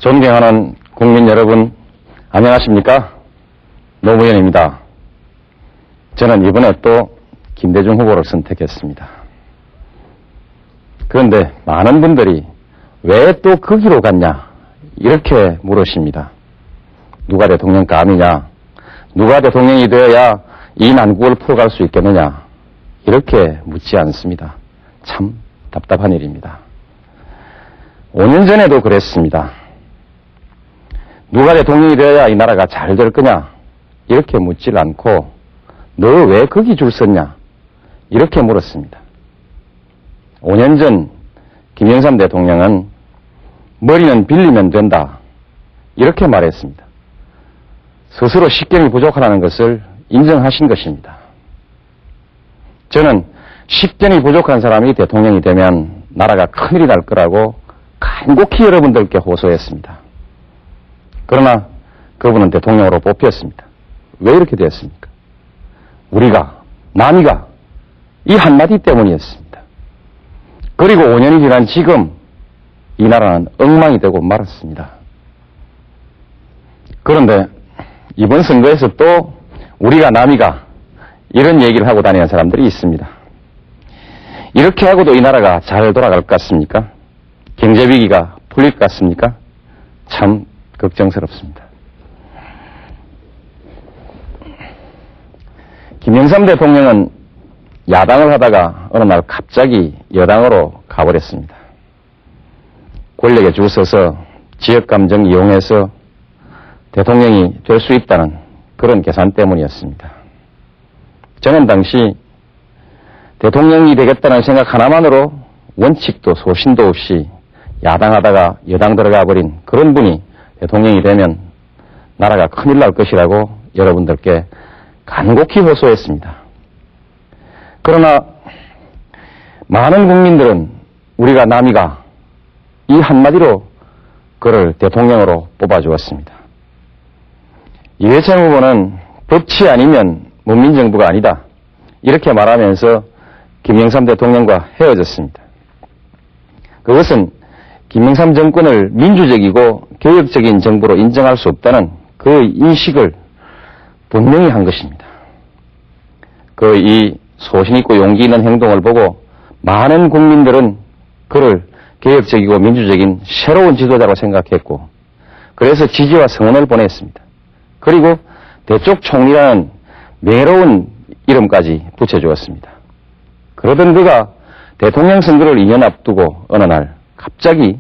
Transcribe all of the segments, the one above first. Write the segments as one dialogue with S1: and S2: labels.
S1: 존경하는 국민 여러분, 안녕하십니까? 노무현입니다. 저는 이번에 또 김대중 후보를 선택했습니다. 그런데 많은 분들이 왜 또 그 길로 갔냐 이렇게 물으십니다. 누가 대통령감이냐, 누가 대통령이 되어야 이 난국을 풀어갈 수 있겠느냐 이렇게 묻지 않습니다. 참 답답한 일입니다. 5년 전에도 그랬습니다. 누가 대통령이 되어야 이 나라가 잘 될 거냐 이렇게 묻질 않고 너 왜 거기 줄 섰냐 이렇게 물었습니다. 5년 전 김영삼 대통령은 머리는 빌리면 된다 이렇게 말했습니다. 스스로 식견이 부족하다는 것을 인정하신 것입니다. 저는 식견이 부족한 사람이 대통령이 되면 나라가 큰일이 날 거라고 간곡히 여러분들께 호소했습니다. 그러나 그분은 대통령으로 뽑혔습니다. 왜 이렇게 되었습니까? 우리가, 남이가 이 한마디 때문이었습니다. 그리고 5년이 지난 지금 이 나라는 엉망이 되고 말았습니다. 그런데 이번 선거에서 또 우리가, 남이가 이런 얘기를 하고 다니는 사람들이 있습니다. 이렇게 하고도 이 나라가 잘 돌아갈 것 같습니까? 경제위기가 풀릴 것 같습니까? 참 걱정스럽습니다. 김영삼 대통령은 야당을 하다가 어느 날 갑자기 여당으로 가버렸습니다. 권력에 줄 서서 지역감정 이용해서 대통령이 될 수 있다는 그런 계산 때문이었습니다. 저는 당시 대통령이 되겠다는 생각 하나만으로 원칙도 소신도 없이 야당하다가 여당 들어가 버린 그런 분이 대통령이 되면 나라가 큰일 날 것이라고 여러분들께 간곡히 호소했습니다. 그러나 많은 국민들은 우리가, 남이가 이 한마디로 그를 대통령으로 뽑아주었습니다. 이회창 후보는 법치 아니면 문민정부가 아니다 이렇게 말하면서 김영삼 대통령과 헤어졌습니다. 그것은 김영삼 정권을 민주적이고 개혁적인 정부로 인정할 수 없다는 그 인식을 분명히 한 것입니다. 그 이 소신 있고 용기 있는 행동을 보고 많은 국민들은 그를 개혁적이고 민주적인 새로운 지도자로 생각했고 그래서 지지와 성원을 보냈습니다. 그리고 대쪽 총리라는 명예로운 이름까지 붙여주었습니다. 그러던 그가 대통령 선거를 2년 앞두고 어느 날 갑자기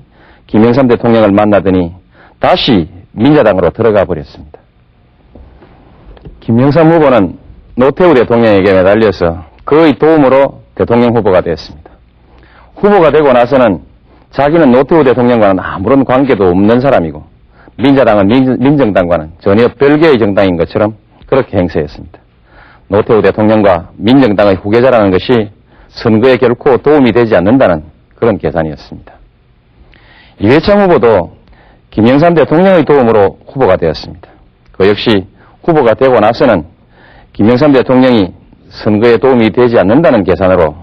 S1: 김영삼 대통령을 만나더니 다시 민자당으로 들어가 버렸습니다. 김영삼 후보는 노태우 대통령에게 매달려서 그의 도움으로 대통령 후보가 되었습니다. 후보가 되고 나서는 자기는 노태우 대통령과는 아무런 관계도 없는 사람이고 민자당은 민정당과는 전혀 별개의 정당인 것처럼 그렇게 행세했습니다. 노태우 대통령과 민정당의 후계자라는 것이 선거에 결코 도움이 되지 않는다는 그런 계산이었습니다. 이회창 후보도 김영삼 대통령의 도움으로 후보가 되었습니다. 그 역시 후보가 되고 나서는 김영삼 대통령이 선거에 도움이 되지 않는다는 계산으로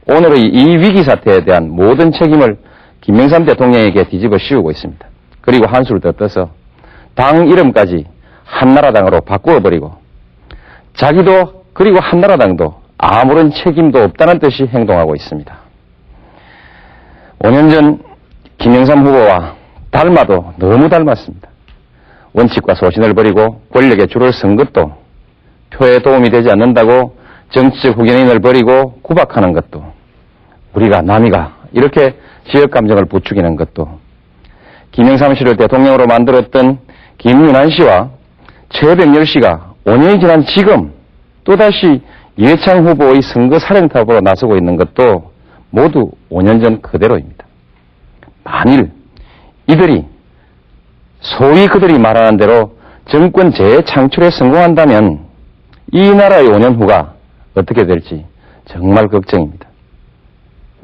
S1: 오늘의 이 위기 사태에 대한 모든 책임을 김영삼 대통령에게 뒤집어 씌우고 있습니다. 그리고 한수를 더 떠서 당 이름까지 한나라당으로 바꾸어버리고 자기도 그리고 한나라당도 아무런 책임도 없다는 듯이 행동하고 있습니다. 5년 전 김영삼 후보와 닮아도 너무 닮았습니다. 원칙과 소신을 버리고 권력에 줄을 선 것도, 표에 도움이 되지 않는다고 정치적 후견인을 버리고 구박하는 것도, 우리가, 남이가 이렇게 지역감정을 부추기는 것도, 김영삼 씨를 대통령으로 만들었던 김윤환 씨와 최백열 씨가 5년이 지난 지금 또다시 이회창 후보의 선거 사령탑으로 나서고 있는 것도 모두 5년 전 그대로입니다. 만일 이들이 소위 그들이 말하는 대로 정권 재창출에 성공한다면 이 나라의 5년 후가 어떻게 될지 정말 걱정입니다.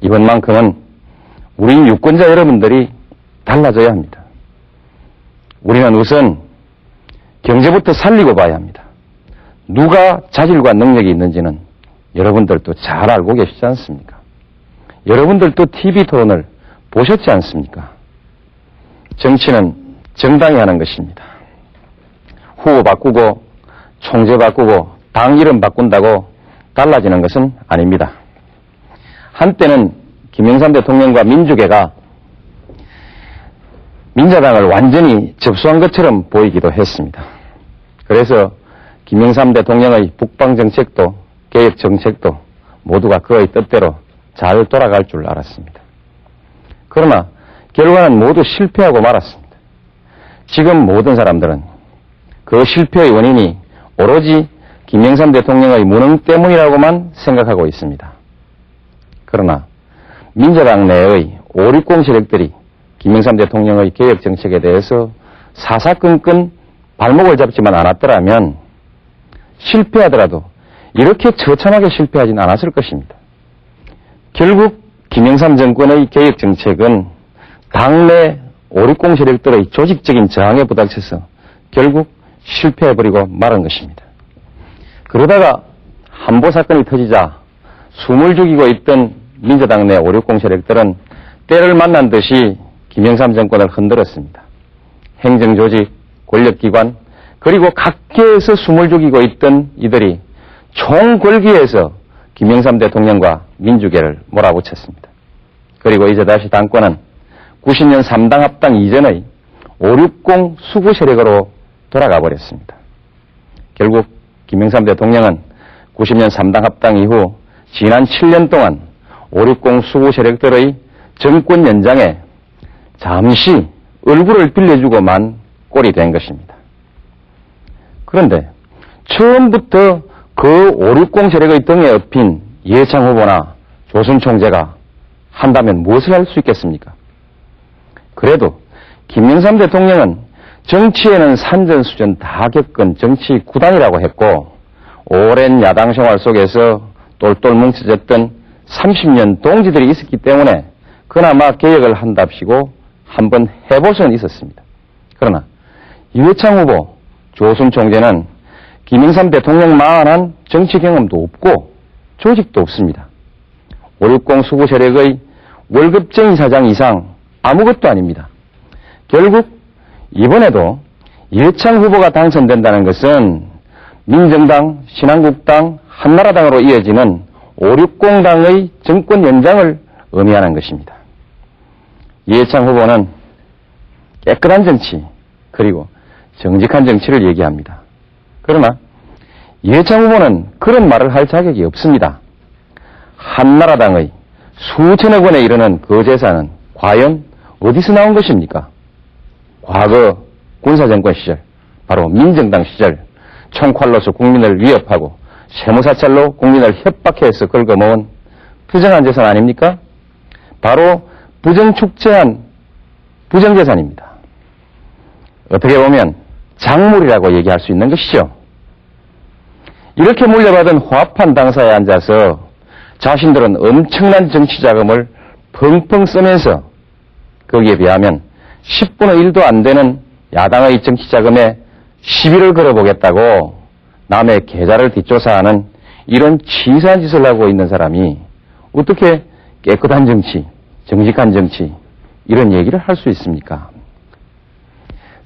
S1: 이번만큼은 우리 유권자 여러분들이 달라져야 합니다. 우리는 우선 경제부터 살리고 봐야 합니다. 누가 자질과 능력이 있는지는 여러분들도 잘 알고 계시지 않습니까? 여러분들도 TV 토론을 보셨지 않습니까? 정치는 정당이 하는 것입니다. 후보 바꾸고 총재 바꾸고 당 이름 바꾼다고 달라지는 것은 아닙니다. 한때는 김영삼 대통령과 민주계가 민자당을 완전히 접수한 것처럼 보이기도 했습니다. 그래서 김영삼 대통령의 북방정책도 개혁정책도 모두가 그의 뜻대로 잘 돌아갈 줄 알았습니다. 그러나 결과는 모두 실패하고 말았습니다. 지금 모든 사람들은 그 실패의 원인이 오로지 김영삼 대통령의 무능 때문이라고만 생각하고 있습니다. 그러나 민자당 내의 560 세력들이 김영삼 대통령의 개혁정책에 대해서 사사건건 발목을 잡지만 않았더라면 실패하더라도 이렇게 처참하게 실패하진 않았을 것입니다. 결국 김영삼 정권의 개혁정책은 당내 560 세력들의 조직적인 저항에 부닥쳐서 결국 실패해버리고 말은 것입니다. 그러다가 한보 사건이 터지자 숨을 죽이고 있던 민주당 내 560 세력들은 때를 만난 듯이 김영삼 정권을 흔들었습니다. 행정조직, 권력기관, 그리고 각계에서 숨을 죽이고 있던 이들이 총궐기에서 김영삼 대통령과 민주계를 몰아붙였습니다. 그리고 이제 다시 당권은 90년 3당 합당 이전의 560 수구 세력으로 돌아가 버렸습니다. 결국 김영삼 대통령은 90년 3당 합당 이후 지난 7년 동안 560 수구 세력들의 정권 연장에 잠시 얼굴을 빌려주고만 꼴이 된 것입니다. 그런데 처음부터 그 560 세력의 등에 업힌 이해창 후보나 조순 총재가 한다면 무엇을 할 수 있겠습니까? 그래도 김영삼 대통령은 정치에는 산전수전 다 겪은 정치 구단이라고 했고 오랜 야당 생활 속에서 똘똘 뭉쳐졌던 30년 동지들이 있었기 때문에 그나마 개혁을 한답시고 한번 해볼 수는 있었습니다. 그러나 이해창 후보, 조순 총재는 김영삼 대통령만한 정치 경험도 없고 조직도 없습니다. 560 수구 세력의 월급쟁이 사장 이상 아무것도 아닙니다. 결국 이번에도 이해창 후보가 당선된다는 것은 민정당, 신한국당, 한나라당으로 이어지는 560당의 정권 연장을 의미하는 것입니다. 이해창 후보는 깨끗한 정치 그리고 정직한 정치를 얘기합니다. 그러나 이해창 후보는 그런 말을 할 자격이 없습니다. 한나라당의 수천억 원에 이르는 그 재산은 과연 어디서 나온 것입니까? 과거 군사정권 시절, 바로 민정당 시절 총칼로서 국민을 위협하고 세무사찰로 국민을 협박해서 긁어모은 부정한 재산 아닙니까? 바로 부정축제한 부정재산입니다. 어떻게 보면 작물이라고 얘기할 수 있는 것이죠. 이렇게 물려받은 호합한 당사에 앉아서 자신들은 엄청난 정치자금을 펑펑 쓰면서 거기에 비하면 10분의 1도 안 되는 야당의 정치자금에 시비를 걸어보겠다고 남의 계좌를 뒷조사하는 이런 치사한 짓을 하고 있는 사람이 어떻게 깨끗한 정치, 정직한 정치 이런 얘기를 할 수 있습니까?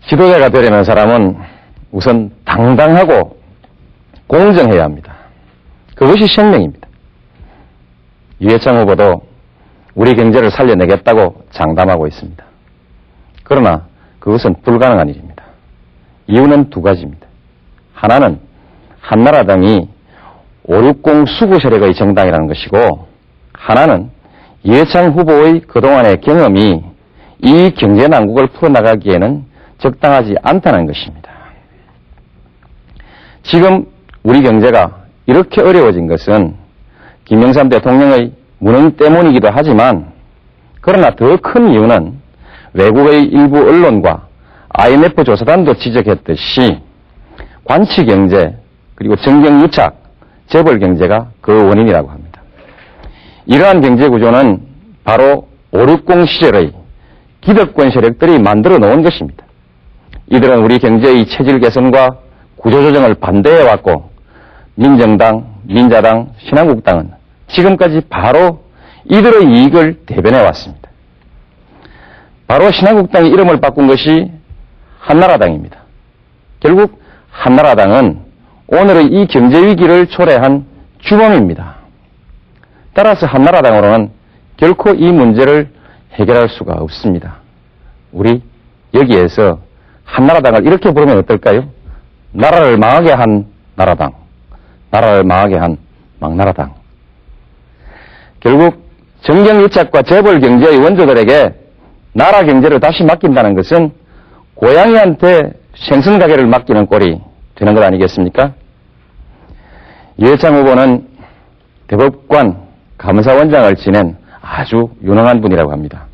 S1: 지도자가 되려는 사람은 우선 당당하고 공정해야 합니다. 그것이 생명입니다. 이해창 후보도 우리 경제를 살려내겠다고 장담하고 있습니다. 그러나 그것은 불가능한 일입니다. 이유는 두 가지입니다. 하나는 한나라당이 560 수구 세력의 정당이라는 것이고 하나는 이해창 후보의 그동안의 경험이 이 경제 난국을 풀어나가기에는 적당하지 않다는 것입니다. 지금 우리 경제가 이렇게 어려워진 것은 김영삼 대통령의 무능 때문이기도 하지만 그러나 더 큰 이유는 외국의 일부 언론과 IMF 조사단도 지적했듯이 관치경제 그리고 정경유착, 재벌경제가 그 원인이라고 합니다. 이러한 경제구조는 바로 560 시절의 기득권 세력들이 만들어 놓은 것입니다. 이들은 우리 경제의 체질 개선과 구조조정을 반대해왔고 민정당, 민자당, 신한국당은 지금까지 바로 이들의 이익을 대변해왔습니다. 바로 신한국당이 이름을 바꾼 것이 한나라당입니다. 결국 한나라당은 오늘의 이 경제위기를 초래한 주범입니다. 따라서 한나라당으로는 결코 이 문제를 해결할 수가 없습니다. 우리 여기에서 한나라당을 이렇게 부르면 어떨까요? 나라를 망하게 한 나라당, 나라를 망하게 한 망나라당. 결국 정경유착과 재벌경제의 원조들에게 나라 경제를 다시 맡긴다는 것은 고양이한테 생선가게를 맡기는 꼴이 되는 것 아니겠습니까? 이회창 후보는 대법관 감사원장을 지낸 아주 유능한 분이라고 합니다.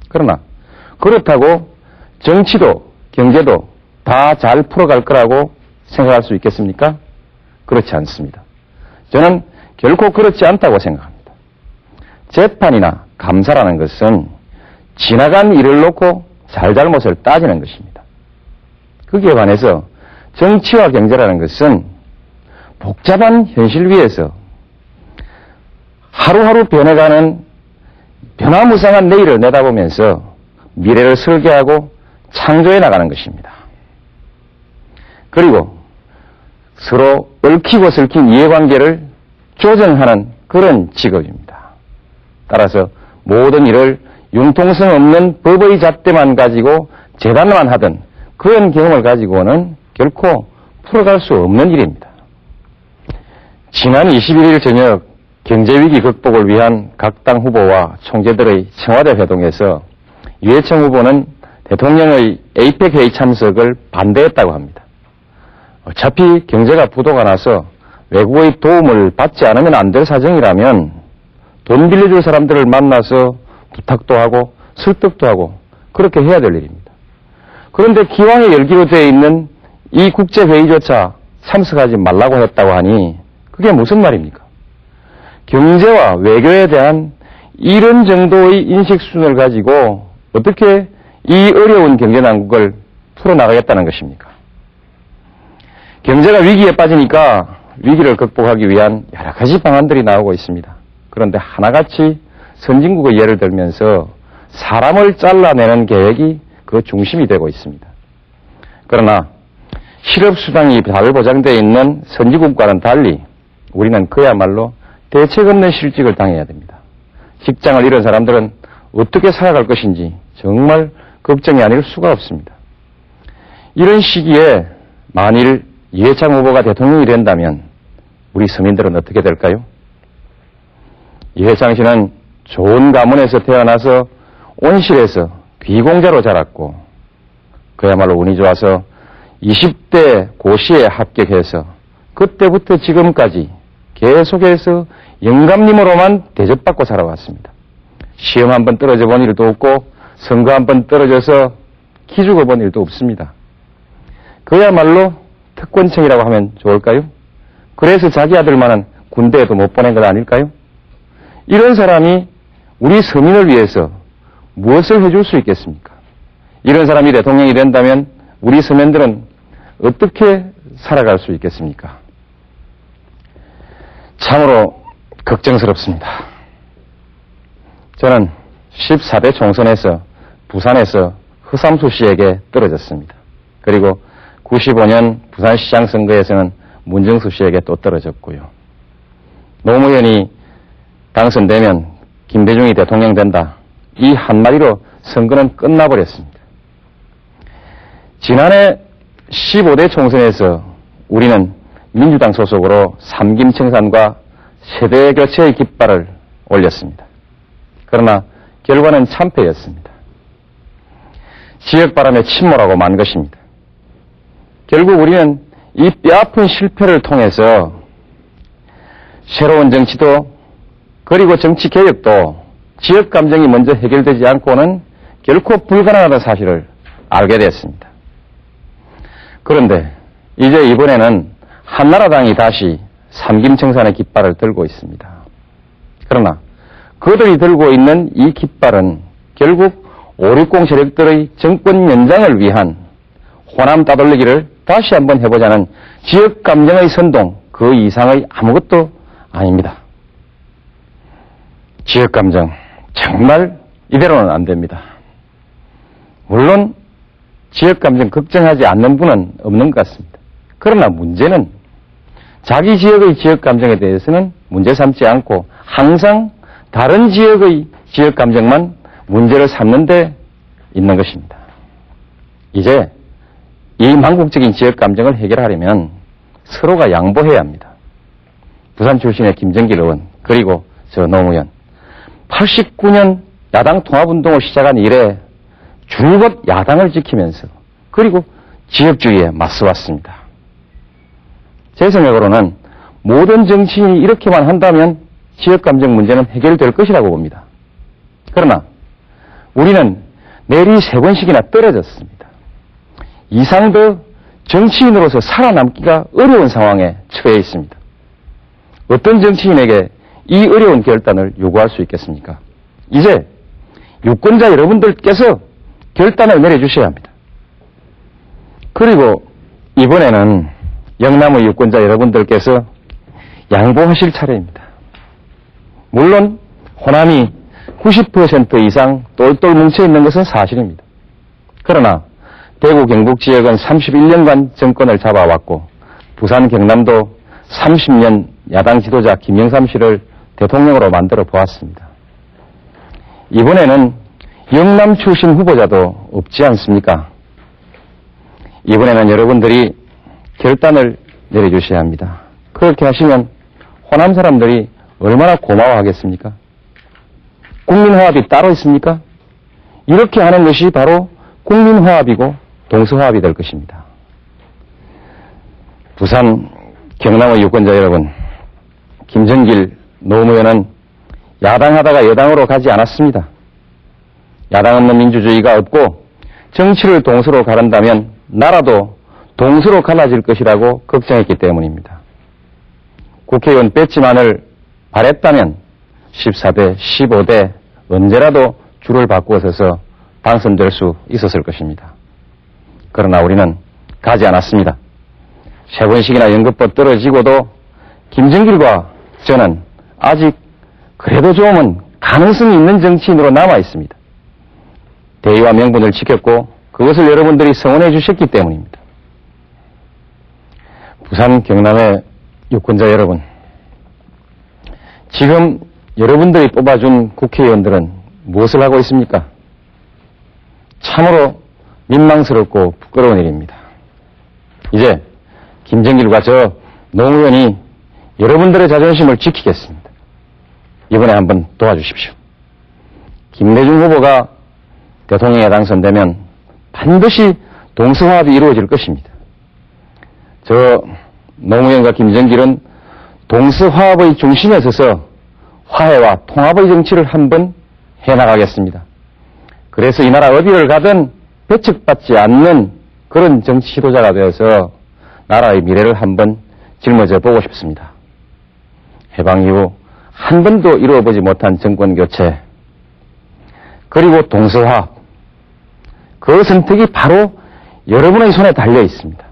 S1: 그러나 그렇다고 정치도 경제도 다 잘 풀어갈 거라고 생각할 수 있겠습니까? 그렇지 않습니다. 저는 결코 그렇지 않다고 생각합니다. 재판이나 감사라는 것은 지나간 일을 놓고 잘잘못을 따지는 것입니다. 거기에 반해서 정치와 경제라는 것은 복잡한 현실 위에서 하루하루 변해가는 변화무쌍한 내일을 내다보면서 미래를 설계하고 창조해 나가는 것입니다. 그리고 서로 얽히고 설킨 이해관계를 조정하는 그런 직업입니다. 따라서 모든 일을 융통성 없는 법의 잣대만 가지고 재단만 하던 그런 경험을 가지고는 결코 풀어갈 수 없는 일입니다. 지난 21일 저녁 경제위기 극복을 위한 각 당 후보와 총재들의 청와대 회동에서 이회창 후보는 대통령의 에이펙 회의 참석을 반대했다고 합니다. 어차피 경제가 부도가 나서 외국의 도움을 받지 않으면 안 될 사정이라면 돈 빌려줄 사람들을 만나서 부탁도 하고 설득도 하고 그렇게 해야 될 일입니다. 그런데 기왕에 열기로 되어 있는 이 국제회의조차 참석하지 말라고 했다고 하니 그게 무슨 말입니까? 경제와 외교에 대한 이런 정도의 인식 수준을 가지고 어떻게 이 어려운 경제난국을 풀어나가겠다는 것입니까? 경제가 위기에 빠지니까 위기를 극복하기 위한 여러 가지 방안들이 나오고 있습니다. 그런데 하나같이 선진국의 예를 들면서 사람을 잘라내는 계획이 그 중심이 되고 있습니다. 그러나 실업수당이 잘 보장되어 있는 선진국과는 달리 우리는 그야말로 대책 없는 실직을 당해야 됩니다. 직장을 잃은 사람들은 어떻게 살아갈 것인지 정말 걱정이 아닐 수가 없습니다. 이런 시기에 만일 이회창 후보가 대통령이 된다면 우리 서민들은 어떻게 될까요? 이회창 씨는 좋은 가문에서 태어나서 온실에서 귀공자로 자랐고 그야말로 운이 좋아서 20대 고시에 합격해서 그때부터 지금까지 계속해서 영감님으로만 대접받고 살아왔습니다. 시험 한 번 떨어져 본 일도 없고 선거 한 번 떨어져서 기죽어 본 일도 없습니다. 그야말로 특권층이라고 하면 좋을까요? 그래서 자기 아들만은 군대에도 못 보낸 것 아닐까요? 이런 사람이 우리 서민을 위해서 무엇을 해줄 수 있겠습니까? 이런 사람이 대통령이 된다면 우리 서민들은 어떻게 살아갈 수 있겠습니까? 참으로 걱정스럽습니다. 저는 14대 총선에서 부산에서 허삼수 씨에게 떨어졌습니다. 그리고 95년 부산시장 선거에서는 문정수 씨에게 또 떨어졌고요. 노무현이 당선되면 김대중이 대통령 된다. 이 한마디로 선거는 끝나버렸습니다. 지난해 15대 총선에서 우리는 민주당 소속으로 삼김청산과 세대교체의 깃발을 올렸습니다. 그러나 결과는 참패였습니다. 지역바람에 침몰하고 만 것입니다. 결국 우리는 이 뼈아픈 실패를 통해서 새로운 정치도 그리고 정치개혁도 지역감정이 먼저 해결되지 않고는 결코 불가능하다는 사실을 알게 됐습니다. 그런데 이제 이번에는 한나라당이 다시 삼김청산의 깃발을 들고 있습니다. 그러나 그들이 들고 있는 이 깃발은 결국 560 세력들의 정권 연장을 위한 호남 따돌리기를 다시 한번 해보자는 지역감정의 선동, 그 이상의 아무것도 아닙니다. 지역감정 정말 이대로는 안 됩니다. 물론 지역감정 걱정하지 않는 분은 없는 것 같습니다. 그러나 문제는 자기 지역의 지역감정에 대해서는 문제 삼지 않고 항상 다른 지역의 지역감정만 문제를 삼는 데 있는 것입니다. 이제 이 망국적인 지역감정을 해결하려면 서로가 양보해야 합니다. 부산 출신의 김정길 의원 그리고 저 노무현 89년 야당 통합운동을 시작한 이래 줄곧 야당을 지키면서 그리고 지역주의에 맞서왔습니다. 제 생각으로는 모든 정치인이 이렇게만 한다면 지역감정 문제는 해결될 것이라고 봅니다. 그러나 우리는 내리 3번씩이나 떨어졌습니다. 이상 더 정치인으로서 살아남기가 어려운 상황에 처해 있습니다. 어떤 정치인에게 이 어려운 결단을 요구할 수 있겠습니까? 이제 유권자 여러분들께서 결단을 내려주셔야 합니다. 그리고 이번에는 영남의 유권자 여러분들께서 양보하실 차례입니다. 물론 호남이 90% 이상 똘똘 뭉쳐있는 것은 사실입니다. 그러나 대구 경북 지역은 31년간 정권을 잡아왔고 부산 경남도 30년 야당 지도자 김영삼 씨를 대통령으로 만들어 보았습니다. 이번에는 영남 출신 후보자도 없지 않습니까? 이번에는 여러분들이 결단을 내려주셔야 합니다. 그렇게 하시면 호남 사람들이 얼마나 고마워하겠습니까? 국민화합이 따로 있습니까? 이렇게 하는 것이 바로 국민화합이고 동서화합이 될 것입니다. 부산 경남의 유권자 여러분, 김정길, 노무현은 야당하다가 여당으로 가지 않았습니다. 야당 없는 민주주의가 없고 정치를 동서로 가른다면 나라도 동서로 갈라질 것이라고 걱정했기 때문입니다. 국회의원 배지만을 바랬다면 14대, 15대 언제라도 줄을 바꾸어 서서 당선될 수 있었을 것입니다. 그러나 우리는 가지 않았습니다. 3번씩이나 연급법 떨어지고도 김정길과 저는 아직 그래도 조금은 가능성이 있는 정치인으로 남아 있습니다. 대의와 명분을 지켰고 그것을 여러분들이 성원해 주셨기 때문입니다. 부산 경남의 유권자 여러분, 지금 여러분들이 뽑아준 국회의원들은 무엇을 하고 있습니까? 참으로 민망스럽고 부끄러운 일입니다. 이제 김정길과 저 노무현이 여러분들의 자존심을 지키겠습니다. 이번에 한번 도와주십시오. 김대중 후보가 대통령에 당선되면 반드시 동서화합이 이루어질 것입니다. 저 노무현과 김정길은 동서화합의 중심에 서서 화해와 통합의 정치를 한번 해나가겠습니다. 그래서 이 나라 어디를 가든 배척받지 않는 그런 정치 지도자가 되어서 나라의 미래를 한번 짊어져 보고 싶습니다. 해방 이후 한 번도 이루어보지 못한 정권 교체, 그리고 동서화합, 그 선택이 바로 여러분의 손에 달려 있습니다.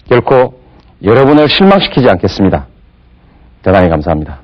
S1: 결코 여러분을 실망시키지 않겠습니다. 대단히 감사합니다.